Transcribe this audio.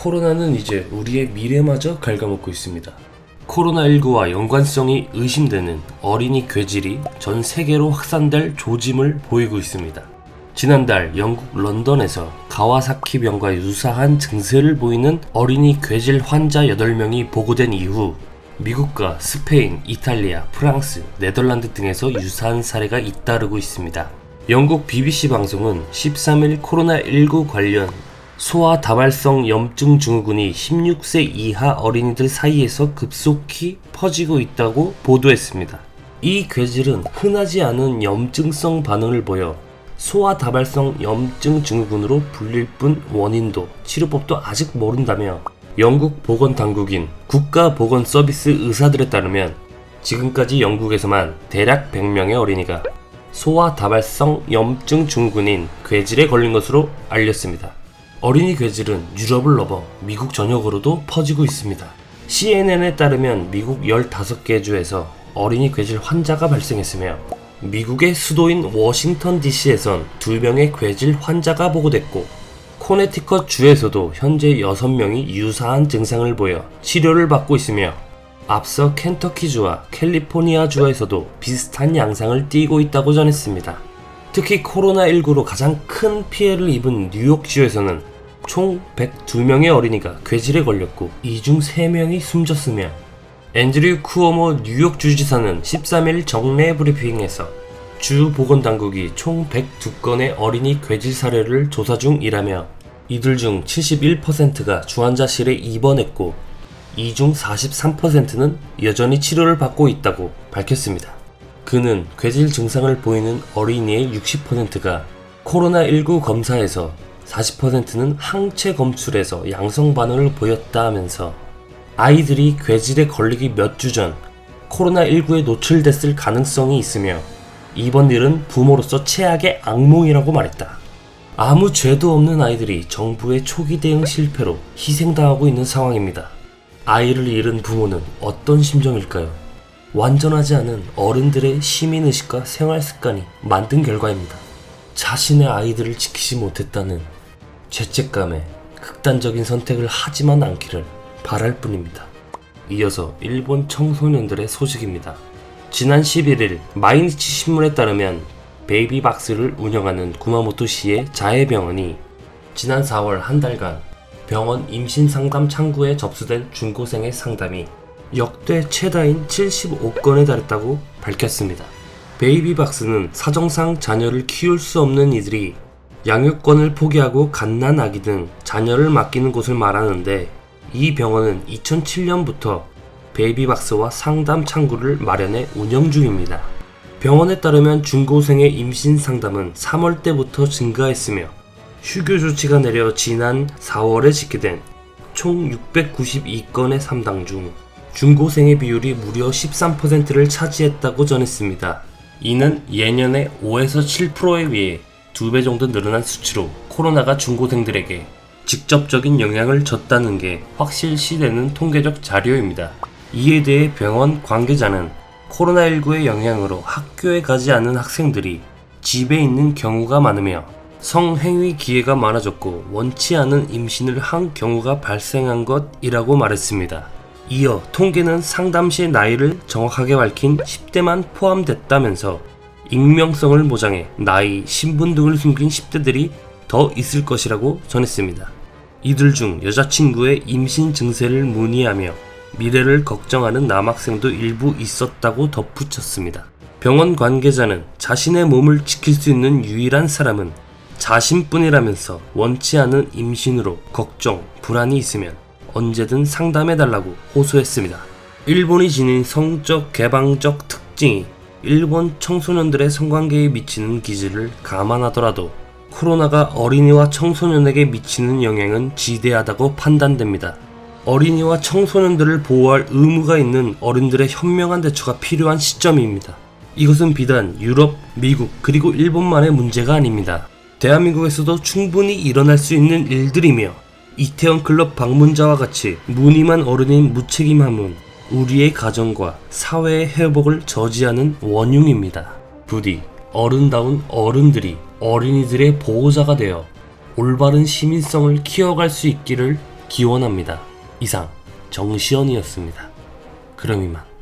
코로나는 이제 우리의 미래마저 갉아먹고 있습니다. 코로나19와 연관성이 의심되는 어린이 괴질이 전 세계로 확산될 조짐을 보이고 있습니다. 지난달 영국 런던에서 가와사키 병과 유사한 증세를 보이는 어린이 괴질 환자 8명이 보고된 이후 미국과 스페인, 이탈리아, 프랑스, 네덜란드 등에서 유사한 사례가 잇따르고 있습니다. 영국 BBC 방송은 13일 코로나19 관련 소아다발성 염증 증후군이 16세 이하 어린이들 사이에서 급속히 퍼지고 있다고 보도했습니다. 이 괴질은 흔하지 않은 염증성 반응을 보여 소아다발성 염증 증후군으로 불릴 뿐 원인도 치료법도 아직 모른다며 영국 보건당국인 국가보건서비스 의사들에 따르면 지금까지 영국에서만 대략 100명의 어린이가 소아다발성 염증 증후군인 괴질에 걸린 것으로 알렸습니다. 어린이 괴질은 유럽을 넘어 미국 전역으로도 퍼지고 있습니다. CNN에 따르면 미국 15개 주에서 어린이 괴질 환자가 발생했으며 미국의 수도인 워싱턴 DC에선 2명의 괴질 환자가 보고됐고 코네티컷 주에서도 현재 6명이 유사한 증상을 보여 치료를 받고 있으며 앞서 켄터키주와 캘리포니아 주에서도 비슷한 양상을 띠고 있다고 전했습니다. 특히 코로나19로 가장 큰 피해를 입은 뉴욕주에서는 총 102명의 어린이가 괴질에 걸렸고 이 중 3명이 숨졌으며 앤드류 쿠오모 뉴욕 주지사는 13일 정례 브리핑에서 주 보건당국이 총 102건의 어린이 괴질 사례를 조사 중이라며 이들 중 71%가 주환자실에 입원했고 이 중 43%는 여전히 치료를 받고 있다고 밝혔습니다. 그는 괴질 증상을 보이는 어린이의 60%가 코로나19 검사에서 40%는 항체 검출에서 양성 반응을 보였다 하면서 아이들이 괴질에 걸리기 몇 주 전 코로나19에 노출됐을 가능성이 있으며 이번 일은 부모로서 최악의 악몽이라고 말했다. 아무 죄도 없는 아이들이 정부의 초기 대응 실패로 희생당하고 있는 상황입니다. 아이를 잃은 부모는 어떤 심정일까요? 완전하지 않은 어른들의 시민의식과 생활습관이 만든 결과입니다. 자신의 아이들을 지키지 못했다는 죄책감에 극단적인 선택을 하지만 않기를 바랄 뿐입니다. 이어서 일본 청소년들의 소식입니다. 지난 11일 마이니치 신문에 따르면 베이비박스를 운영하는 구마모토시의 자해병원이 지난 4월 한 달간 병원 임신상담 창구에 접수된 중고생의 상담이 역대 최다인 75건에 달했다고 밝혔습니다. 베이비박스는 사정상 자녀를 키울 수 없는 이들이 양육권을 포기하고 갓난아기 등 자녀를 맡기는 곳을 말하는데 이 병원은 2007년부터 베이비박스와 상담 창구를 마련해 운영 중입니다. 병원에 따르면 중고생의 임신 상담은 3월 때부터 증가했으며 휴교 조치가 내려 지난 4월에 집계된 총 692건의 상담 중 중고생의 비율이 무려 13%를 차지했다고 전했습니다. 이는 예년의 5에서 7%에 비해 2배 정도 늘어난 수치로 코로나가 중고생들에게 직접적인 영향을 줬다는 게 확실시되는 통계적 자료입니다. 이에 대해 병원 관계자는 코로나19의 영향으로 학교에 가지 않는 학생들이 집에 있는 경우가 많으며 성행위 기회가 많아졌고 원치 않은 임신을 한 경우가 발생한 것이라고 말했습니다. 이어 통계는 상담 시 나이를 정확하게 밝힌 10대만 포함됐다면서 익명성을 보장해 나이, 신분 등을 숨긴 10대들이 더 있을 것이라고 전했습니다. 이들 중 여자친구의 임신 증세를 문의하며 미래를 걱정하는 남학생도 일부 있었다고 덧붙였습니다. 병원 관계자는 자신의 몸을 지킬 수 있는 유일한 사람은 자신뿐이라면서 원치 않은 임신으로 걱정, 불안이 있으면 언제든 상담해달라고 호소했습니다. 일본이 지닌 성적 개방적 특징이 일본 청소년들의 성관계에 미치는 기질을 감안하더라도 코로나가 어린이와 청소년에게 미치는 영향은 지대하다고 판단됩니다. 어린이와 청소년들을 보호할 의무가 있는 어른들의 현명한 대처가 필요한 시점입니다. 이것은 비단 유럽, 미국, 그리고 일본만의 문제가 아닙니다. 대한민국에서도 충분히 일어날 수 있는 일들이며 이태원 클럽 방문자와 같이 무능한 어른인 무책임함은 우리의 가정과 사회의 회복을 저지하는 원흉입니다. 부디 어른다운 어른들이 어린이들의 보호자가 되어 올바른 시민성을 키워갈 수 있기를 기원합니다. 이상 정시현이었습니다. 그럼 이만.